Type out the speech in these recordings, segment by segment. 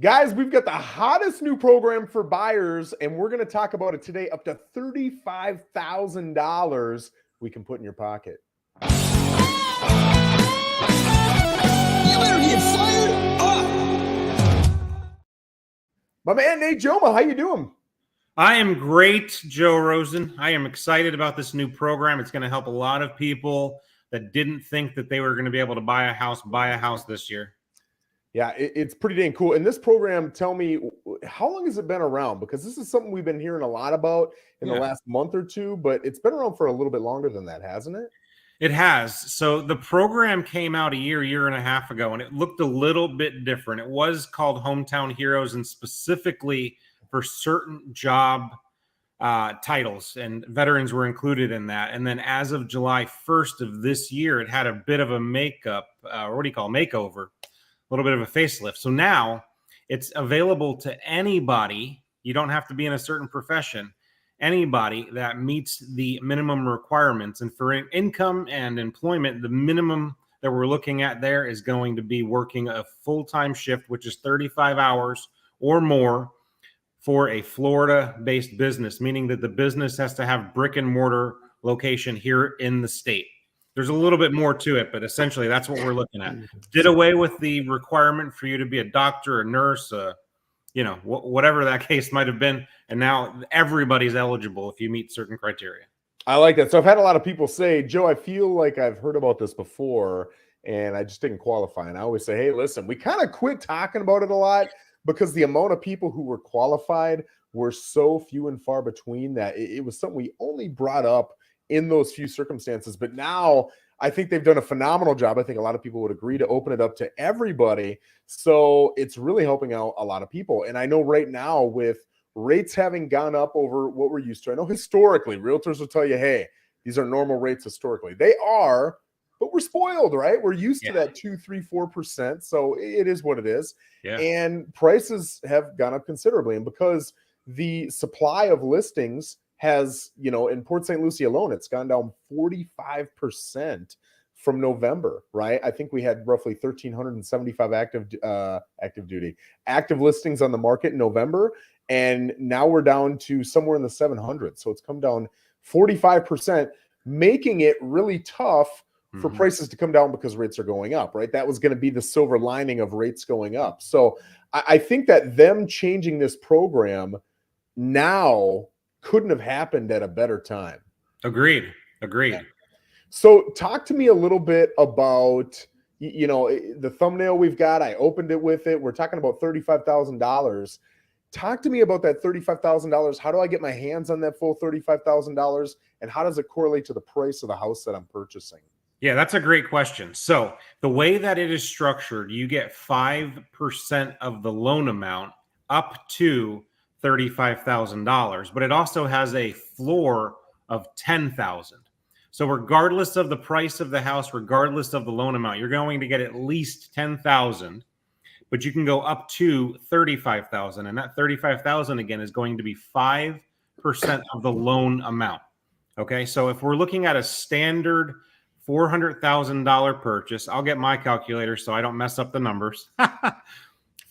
Guys, we've got the hottest new program for buyers, and we're going to talk about it today. Up to $35,000 we can put in your pocket. You better get fired up. My man, Nate Jomaa, how you doing? I am great, Joe Rosen. I am excited about this new program. It's going to help a lot of people that didn't think that they were going to be able to buy a house this year. Yeah, it's pretty dang cool. And this program, tell me, how long has it been around? Because this is something we've been hearing a lot about in the last month or two, but it's been around for a little bit longer than that, hasn't it? It has. So the program came out a year and a half ago, and it looked a little bit different. It was called Hometown Heroes, and specifically for certain job titles, and veterans were included in that. And then as of July 1st of this year, it had a bit of a makeover. A little bit of a facelift. So now it's available to anybody. You don't have to be in a certain profession. Anybody that meets the minimum requirements. And for income and employment, the minimum that we're looking at there is going to be working a full-time shift, which is 35 hours or more for a Florida-based business, meaning that the business has to have brick and mortar location here in the state. There's a little bit more to it, but essentially that's what we're looking at. Did away with the requirement for you to be a doctor, a nurse, whatever that case might have been. And now everybody's eligible if you meet certain criteria. I like that. So I've had a lot of people say, Joe, I feel like I've heard about this before and I just didn't qualify. And I always say, hey, listen, we kind of quit talking about it a lot because the amount of people who were qualified were so few and far between that it was something we only brought up in those few circumstances. But now I think they've done a phenomenal job. I think a lot of people would agree to open it up to everybody. So it's really helping out a lot of people. And I know right now with rates having gone up over what we're used to, I know historically realtors will tell you, hey, these are normal rates historically. They are, but we're spoiled, right? We're used to that 2, 3, 4%. So it is what it is. Yeah. And prices have gone up considerably. And because the supply of listings has, in Port St. Lucie alone, it's gone down 45% from November, right? I think we had roughly 1,375 active listings on the market in November, and now we're down to somewhere in the 700s. So it's come down 45%, making it really tough for prices to come down because rates are going up, right? That was going to be the silver lining of rates going up. So I think that them changing this program now couldn't have happened at a better time. Agreed. Yeah. So talk to me a little bit about, the thumbnail we've got. I opened it with it. We're talking about $35,000. Talk to me about that $35,000. How do I get my hands on that full $35,000? And how does it correlate to the price of the house that I'm purchasing? Yeah, that's a great question. So the way that it is structured, you get 5% of the loan amount up to $35,000, but it also has a floor of $10,000. So regardless of the price of the house, regardless of the loan amount, you're going to get at least $10,000, but you can go up to $35,000, and that $35,000 again is going to be 5% of the loan amount. Okay, so if we're looking at a standard $400,000 purchase, I'll get my calculator so I don't mess up the numbers.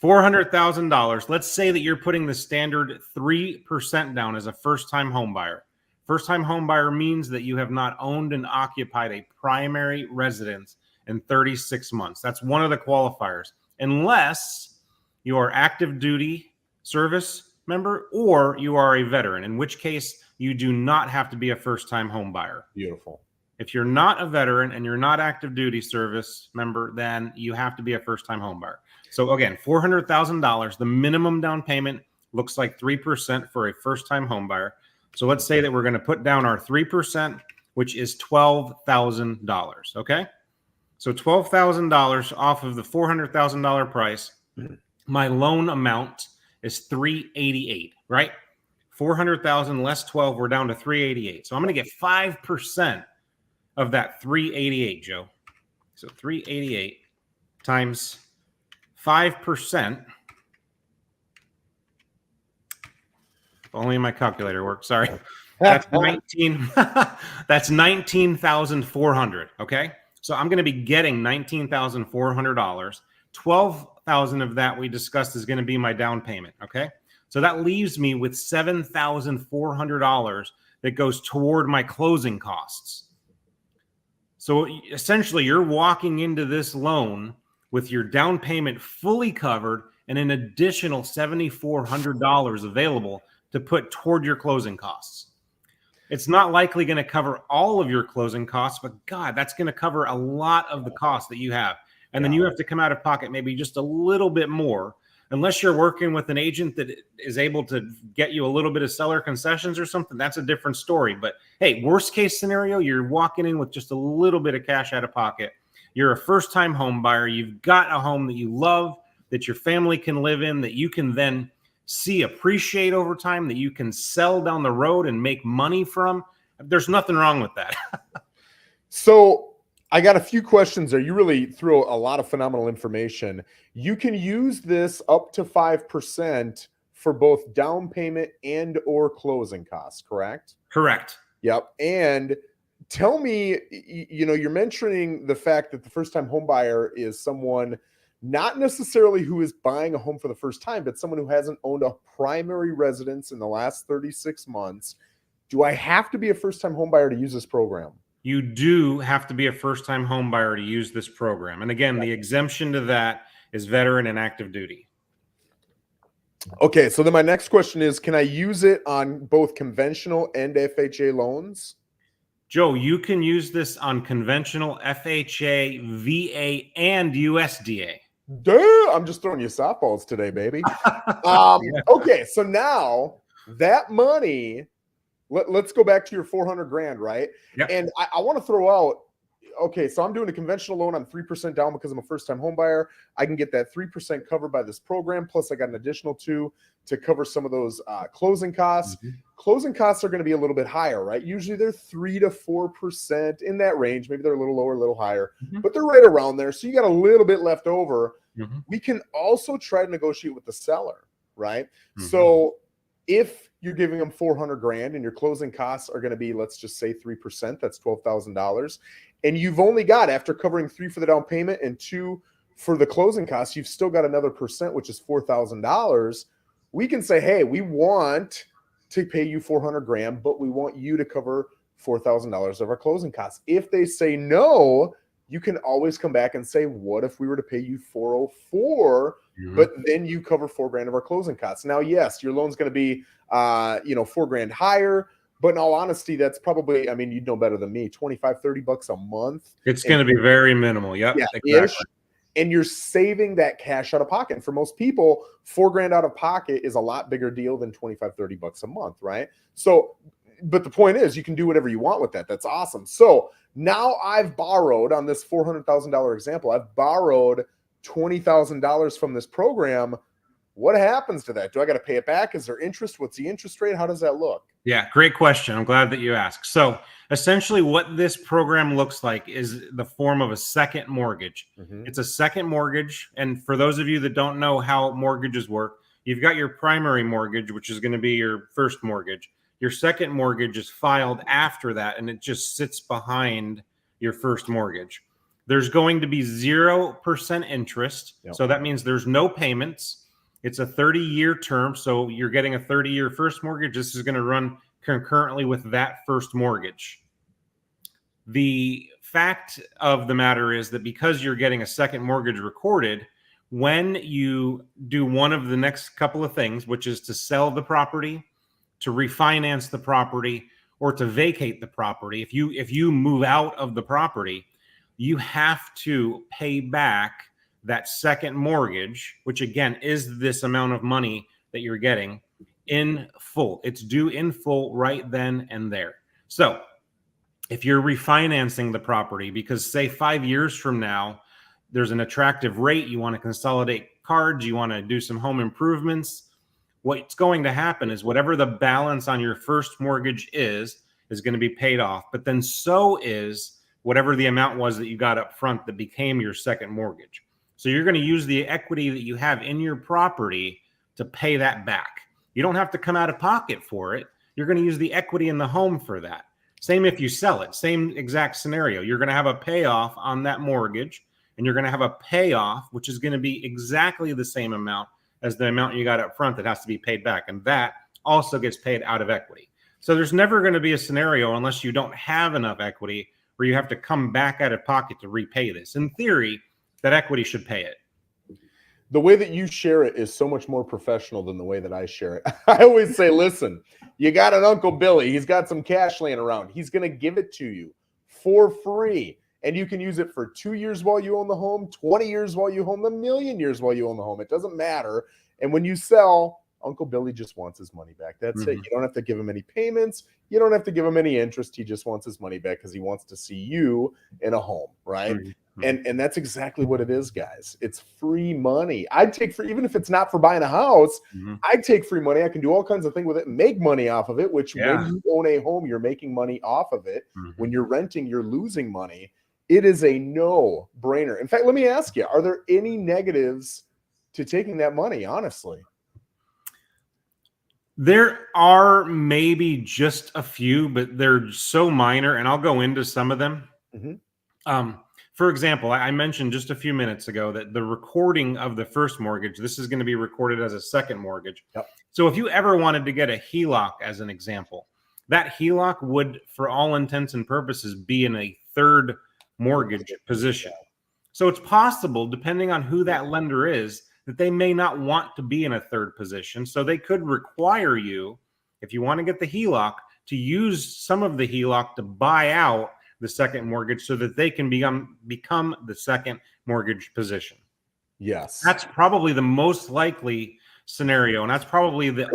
$400,000. Let's say that you're putting the standard 3% down as a first-time home buyer. First-time home buyer means that you have not owned and occupied a primary residence in 36 months. That's one of the qualifiers, unless you are active duty service member or you are a veteran, in which case you do not have to be a first-time home buyer. Beautiful. If you're not a veteran and you're not active duty service member, then you have to be a first-time home buyer. So again, $400,000, the minimum down payment looks like 3% for a first-time home buyer. So let's say that we're going to put down our 3%, which is $12,000. Okay. So $12,000 off of the $400,000 price. My loan amount is $388, right? 400,000 less 12, we're down to 388. So I'm going to get 5% of that 388, Joe. So 388 times 5%. Only my calculator works. Sorry. That's 19. That's 19,400. Okay. So I'm going to be getting $19,400. $12,000 $6,000 of that we discussed is going to be my down payment. Okay. So that leaves me with $7,400 that goes toward my closing costs. So essentially, you're walking into this loan with your down payment fully covered and an additional $7,400 available to put toward your closing costs. It's not likely going to cover all of your closing costs, but God, that's going to cover a lot of the costs that you have. And then you have to come out of pocket maybe just a little bit more, unless you're working with an agent that is able to get you a little bit of seller concessions or something. That's a different story. But hey, worst case scenario, you're walking in with just a little bit of cash out of pocket. You're a first-time home buyer. You've got a home that you love, that your family can live in, that you can then see appreciate over time, that you can sell down the road and make money from. There's nothing wrong with that. So I got a few questions there. You really threw a lot of phenomenal information. You can use this up to 5% for both down payment and or closing costs, correct? Correct. Yep. And tell me, you're mentioning the fact that the first-time home buyer is someone not necessarily who is buying a home for the first time, but someone who hasn't owned a primary residence in the last 36 months. Do I have to be a first-time home buyer to use this program? You do have to be a first-time home buyer to use this program. And again, the exemption to that is veteran and active duty. Okay, so then my next question is, can I use it on both conventional and FHA loans? Joe, you can use this on conventional FHA, VA, and USDA. Duh, I'm just throwing you softballs today, baby. Okay, so now that money, let's go back to your 400 grand, right? Yep. And I want to throw out, okay, so I'm doing a conventional loan. I'm 3% down because I'm a first-time home buyer. I can get that 3% covered by this program. Plus, I got an additional 2 to cover some of those closing costs. Mm-hmm. Closing costs are going to be a little bit higher, right? Usually they're 3 to 4% in that range. Maybe they're a little lower, a little higher, but they're right around there. So you got a little bit left over. Mm-hmm. We can also try to negotiate with the seller, right? Mm-hmm. So if you're giving them 400 grand and your closing costs are going to be, let's just say 3%, that's $12,000. And you've only got, after covering 3 for the down payment and 2 for the closing costs, you've still got another percent, which is $4,000. We can say, hey, we want to pay you 400 grand, but we want you to cover $4,000 of our closing costs. If they say no, you can always come back and say, what if we were to pay you 404, but then you cover $4,000 of our closing costs? Now, yes, your loan's going to be, $4,000 higher, but in all honesty, that's probably, I mean, you'd know better than me, $25-$30 a month. It's going to be very minimal. Yep. Yeah, exactly. And you're saving that cash out of pocket. And for most people, $4,000 out of pocket is a lot bigger deal than $25-$30 a month, right? So, but the point is, you can do whatever you want with that. That's awesome. So now I've borrowed, on this $400,000 example, I've borrowed $20,000 from this program. What happens to that? Do I got to pay it back? Is there interest? What's the interest rate? How does that look? Yeah, great question. I'm glad that you asked. So essentially what this program looks like is the form of a second mortgage. Mm-hmm. It's a second mortgage. And for those of you that don't know how mortgages work, you've got your primary mortgage, which is going to be your first mortgage. Your second mortgage is filed after that, and it just sits behind your first mortgage. There's going to be 0% interest. Yep. So that means there's no payments. It's a 30-year term, so you're getting a 30-year first mortgage. This is going to run concurrently with that first mortgage. The fact of the matter is that because you're getting a second mortgage recorded, when you do one of the next couple of things, which is to sell the property, to refinance the property, or to vacate the property, if you move out of the property, you have to pay back that second mortgage, which again is this amount of money that you're getting, in full. It's due in full right then and there. So if you're refinancing the property because, say, 5 years from now, there's an attractive rate, you want to consolidate cards, you want to do some home improvements, what's going to happen is whatever the balance on your first mortgage is going to be paid off. But then so is whatever the amount was that you got up front that became your second mortgage. So you're going to use the equity that you have in your property to pay that back. You don't have to come out of pocket for it. You're going to use the equity in the home for that. Same if you sell it, same exact scenario. You're going to have a payoff on that mortgage, and you're going to have a payoff, which is going to be exactly the same amount as the amount you got up front that has to be paid back. And that also gets paid out of equity. So there's never going to be a scenario, unless you don't have enough equity, where you have to come back out of pocket to repay this. In theory, that equity should pay it. The way that you share it is so much more professional than the way that I share it. I always say, listen, you got an Uncle Billy. He's got some cash laying around. He's going to give it to you for free. And you can use it for 2 years while you own the home, 20 years while you own the 1,000,000 years while you own the home. It doesn't matter. And when you sell, Uncle Billy just wants his money back. That's it. You don't have to give him any payments. You don't have to give him any interest. He just wants his money back because he wants to see you in a home, right? And that's exactly what it is, guys. It's free money. I'd take free, even if it's not for buying a house, I'd take free money. I can do all kinds of things with it, make money off of it, which when you own a home, you're making money off of it. When you're renting, you're losing money. It is a no-brainer. In fact, let me ask you, are there any negatives to taking that money, honestly? There are maybe just a few, but they're so minor, and I'll go into some of them. For example, I mentioned just a few minutes ago that the recording of the first mortgage, this is going to be recorded as a second mortgage. So if you ever wanted to get a HELOC, as an example, that HELOC would, for all intents and purposes, be in a third mortgage position. So it's possible, depending on who that lender is, that they may not want to be in a third position. So they could require you, if you want to get the HELOC, to use some of the HELOC to buy out the second mortgage so that they can become the second mortgage position. Yes. That's probably the most likely scenario. And that's probably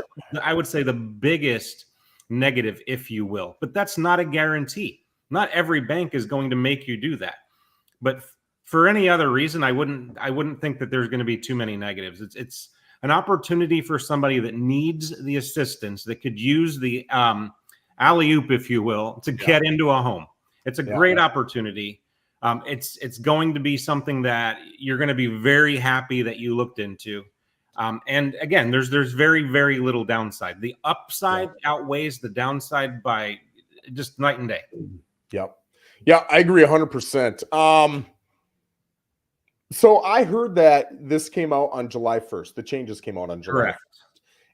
I would say the biggest negative, if you will. But that's not a guarantee. Not every bank is going to make you do that. But for any other reason, I wouldn't think that there's going to be too many negatives. It's an opportunity for somebody that needs the assistance, that could use the alley-oop, if you will, to get into a home. It's a great opportunity. It's going to be something that you're going to be very happy that you looked into. And again, there's very, very little downside. The upside outweighs the downside by just night and day. Yeah, I agree 100%. So I heard that this came out on July 1st. The changes came out on July 1st.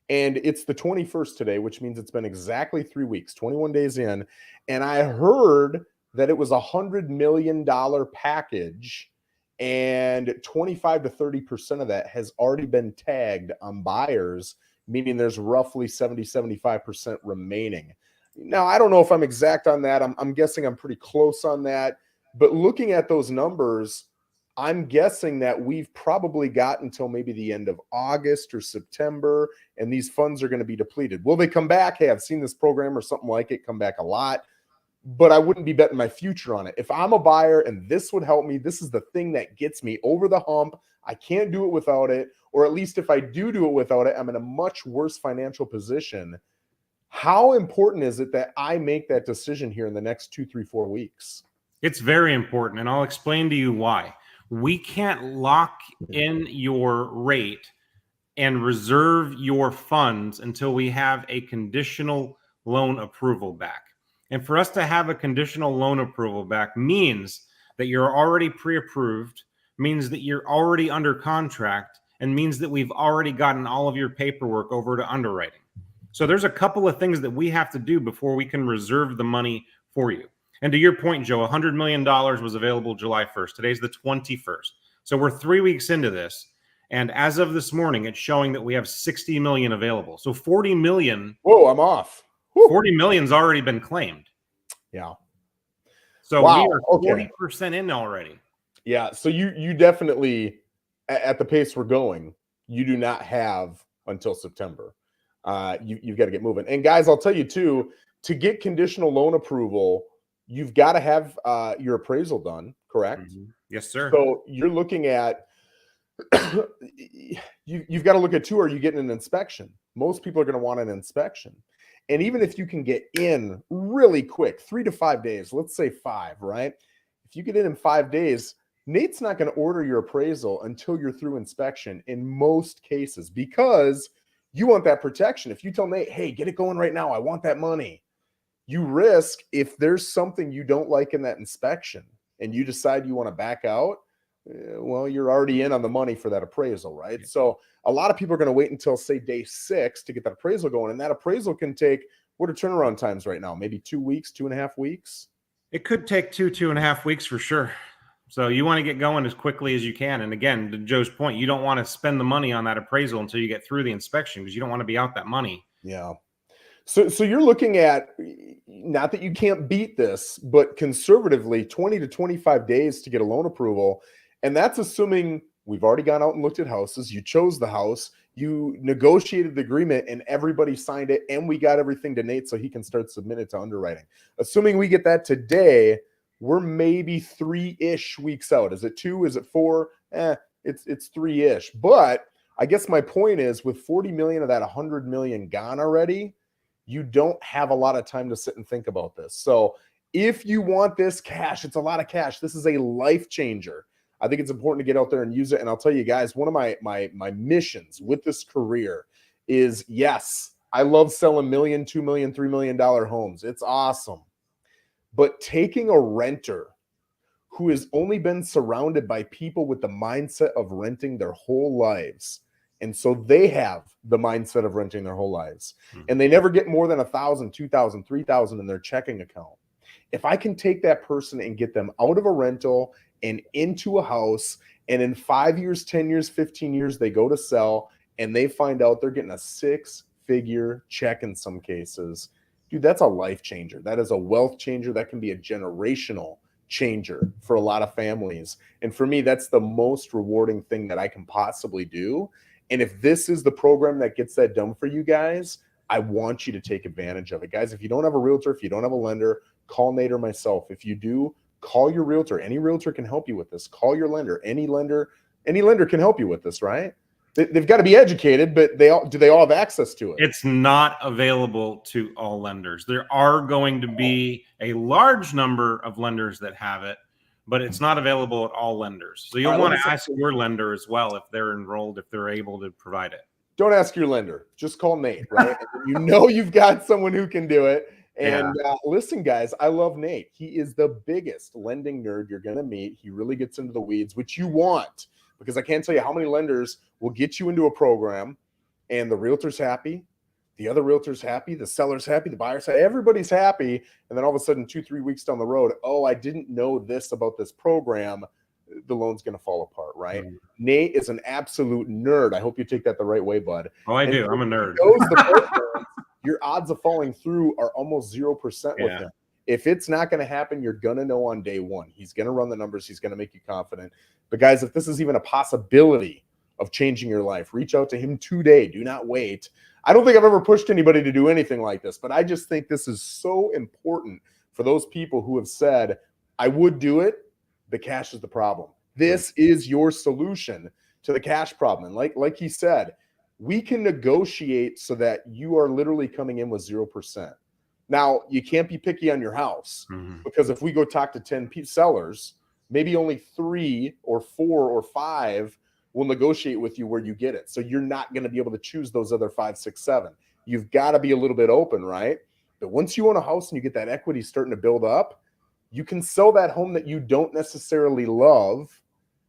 And it's the 21st today, which means it's been exactly 3 weeks, 21 days in. And I heard that it was $100 million package, and 25 to 30% of that has already been tagged on buyers, meaning there's roughly 75% remaining. Now, I don't know if I'm exact on that. I'm guessing I'm pretty close on that. But looking at those numbers, I'm guessing that we've probably got until maybe the end of August or September, and these funds are going to be depleted. Will they come back? Hey, I've seen this program or something like it come back a lot, but I wouldn't be betting my future on it. If I'm a buyer and this would help me, this is the thing that gets me over the hump. I can't do it without it, or at least if I do it without it, I'm in a much worse financial position. How important is it that I make that decision here in the next 2, 3, 4 weeks? It's very important, and I'll explain to you why. We can't lock in your rate and reserve your funds until we have a conditional loan approval back. And for us to have a conditional loan approval back means that you're already pre-approved, means that you're already under contract, and means that we've already gotten all of your paperwork over to underwriting. So there's a couple of things that we have to do before we can reserve the money for you. And to your point, Joe, $100 million was available July 1st. Today's the 21st. So we're 3 weeks into this. And as of this morning, it's showing that we have 60 million available. So 40 million. Whoa, I'm off. 40 million's already been claimed. Yeah. So wow. We are 40% in already. Yeah. So you definitely, at the pace we're going, you do not have until September. You've got to get moving. And guys, I'll tell you too, to get conditional loan approval, you've got to have your appraisal done, correct? Mm-hmm. Yes, sir. So you're looking at, you've got to look at too, are you getting an inspection? Most people are going to want an inspection. And even if you can get in really quick, 3 to 5 days, let's say 5, right? If you get in 5 days, Nate's not going to order your appraisal until you're through inspection in most cases, because you want that protection. If you tell Nate, hey, get it going right now, I want that money, you risk, if there's something you don't like in that inspection and you decide you want to back out, Well, you're already in on the money for that appraisal, right? So a lot of people are going to wait until, say, day 6 to get that appraisal going. And that appraisal can take, what are turnaround times right now? Maybe 2 weeks, 2.5 weeks? It could take 2.5 weeks for sure. So you want to get going as quickly as you can. And again, to Joe's point, you don't want to spend the money on that appraisal until you get through the inspection, because you don't want to be out that money. Yeah. So you're looking at, not that you can't beat this, but conservatively 20 to 25 days to get a loan approval. And that's assuming we've already gone out and looked at houses. You chose the house, you negotiated the agreement, and everybody signed it. And we got everything to Nate so he can start submitting to underwriting. Assuming we get that today, we're maybe 3-ish weeks out. Is it 2? Is it 4? It's 3-ish. But I guess my point is, with 40 million of that 100 million gone already, you don't have a lot of time to sit and think about this. So if you want this cash, it's a lot of cash. This is a life changer. I think it's important to get out there and use it. And I'll tell you guys, one of my missions with this career is, yes, I love selling $1 million, $2 million, $3 million homes. It's awesome. But taking a renter who has only been surrounded by people with the mindset of renting their whole lives, and so they have the mindset of renting their whole lives, and they never get more than 1,000, 2,000, 3,000 in their checking account. If I can take that person and get them out of a rental and into a house, and in 5 years, 10 years, 15 years, they go to sell and they find out they're getting a 6-figure check in some cases, dude, that's a life changer. That is a wealth changer. That can be a generational changer for a lot of families. And for me, that's the most rewarding thing that I can possibly do. And if this is the program that gets that done for you guys, I want you to take advantage of it. Guys, if you don't have a realtor, if you don't have a lender, call Nate or myself. If you do, call your realtor. Any realtor can help you with this. Call your lender. Any lender can help you with this, right? They've got to be educated, but do they all have access to it? It's not available to all lenders. There are going to be a large number of lenders that have it, but it's not available at all lenders. So you'll want to ask your lender as well if they're enrolled, if they're able to provide it. Don't ask your lender. Just call Nate, right? You know you've got someone who can do it. And listen, guys, I love Nate. He is the biggest lending nerd you're going to meet. He really gets into the weeds, which you want, because I can't tell you how many lenders will get you into a program and the realtor's happy, the other realtor's happy, the seller's happy, the buyer's happy, everybody's happy. And then all of a sudden, 2-3 weeks down the road, oh, I didn't know this about this program. The loan's going to fall apart, right? Nate is an absolute nerd. I hope you take that the right way, bud. Oh, I do. I'm a nerd. Your odds of falling through are almost 0% with him. If it's not going to happen, you're going to know on day one. He's going to run the numbers. He's going to make you confident. But guys, if this is even a possibility of changing your life, reach out to him today. Do not wait. I don't think I've ever pushed anybody to do anything like this, but I just think this is so important for those people who have said, I would do it. The cash is the problem. This is your solution to the cash problem. And like he said, we can negotiate so that you are literally coming in with 0%. Now, you can't be picky on your house, because if we go talk to 10 sellers, maybe only 3 or 4 or 5 will negotiate with you where you get it. So you're not going to be able to choose those other 5, 6, 7. You've got to be a little bit open, right? But once you own a house and you get that equity starting to build up, you can sell that home that you don't necessarily love,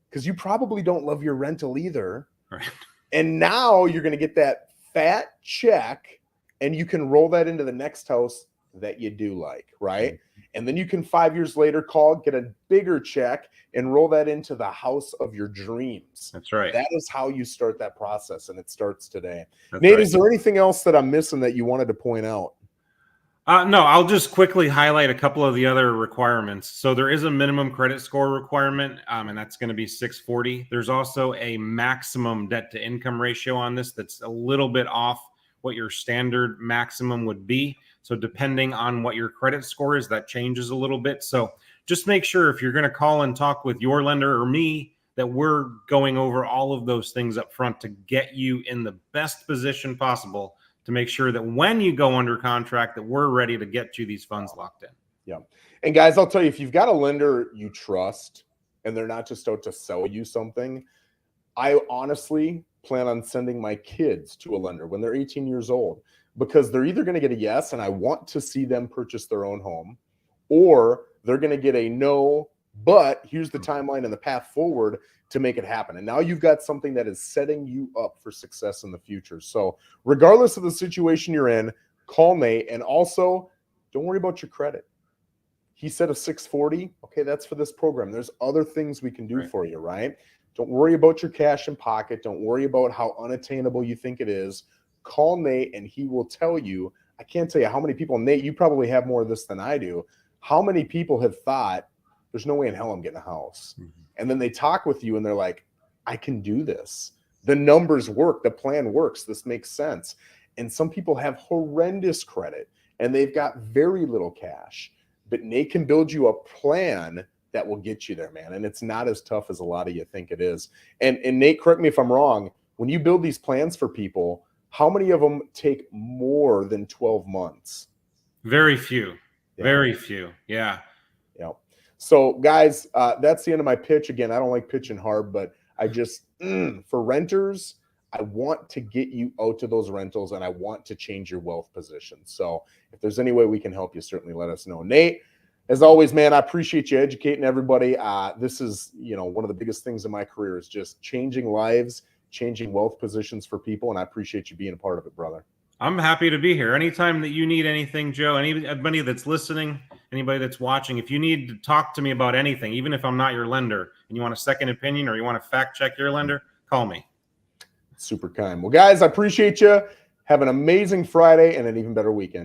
because you probably don't love your rental either. Right. And now you're going to get that fat check, and you can roll that into the next house that you do like, right? And then you can 5 years later get a bigger check and roll that into the house of your dreams. That's right. That is how you start that process, and it starts today. That's Nate, right. is there anything else that I'm missing that you wanted to point out? No, I'll just quickly highlight a couple of the other requirements. So there is a minimum credit score requirement, and that's going to be 640. There's also a maximum debt to income ratio on this that's a little bit off what your standard maximum would be. So depending on what your credit score is, that changes a little bit. So just make sure if you're going to call and talk with your lender or me, that we're going over all of those things up front to get you in the best position possible, to make sure that when you go under contract, that we're ready to get you these funds locked in. Yeah. And guys, I'll tell you, if you've got a lender you trust and they're not just out to sell you something, I honestly plan on sending my kids to a lender when they're 18 years old, because they're either going to get a yes, and I want to see them purchase their own home, or they're going to get a no, but here's the timeline and the path forward to make it happen. And now you've got something that is setting you up for success in the future. So regardless of the situation you're in, call Nate. And also, don't worry about your credit. He said a 640. Okay, that's for this program. There's other things we can do for you, right? Don't worry about your cash in pocket. Don't worry about how unattainable you think it is. Call Nate and he will tell you. I can't tell you how many people, Nate, you probably have more of this than I do. How many people have thought, there's no way in hell I'm getting a house. Mm-hmm. And then they talk with you and they're like, I can do this. The numbers work. The plan works. This makes sense. And some people have horrendous credit and they've got very little cash. But Nate can build you a plan that will get you there, man. And it's not as tough as a lot of you think it is. And Nate, correct me if I'm wrong. When you build these plans for people, how many of them take more than 12 months? Very few. Yeah. Very few. Yeah. Yeah. So, guys, that's the end of my pitch. Again, I don't like pitching hard, but I just, for renters, I want to get you out to those rentals and I want to change your wealth position. So if there's any way we can help you, certainly let us know. Nate, as always, man, I appreciate you educating everybody. This is, one of the biggest things in my career is just changing lives, changing wealth positions for people. And I appreciate you being a part of it, brother. I'm happy to be here. Anytime that you need anything, Joe, anybody that's listening, anybody that's watching, if you need to talk to me about anything, even if I'm not your lender and you want a second opinion or you want to fact check your lender, call me. Super kind. Well, guys, I appreciate you. Have an amazing Friday and an even better weekend.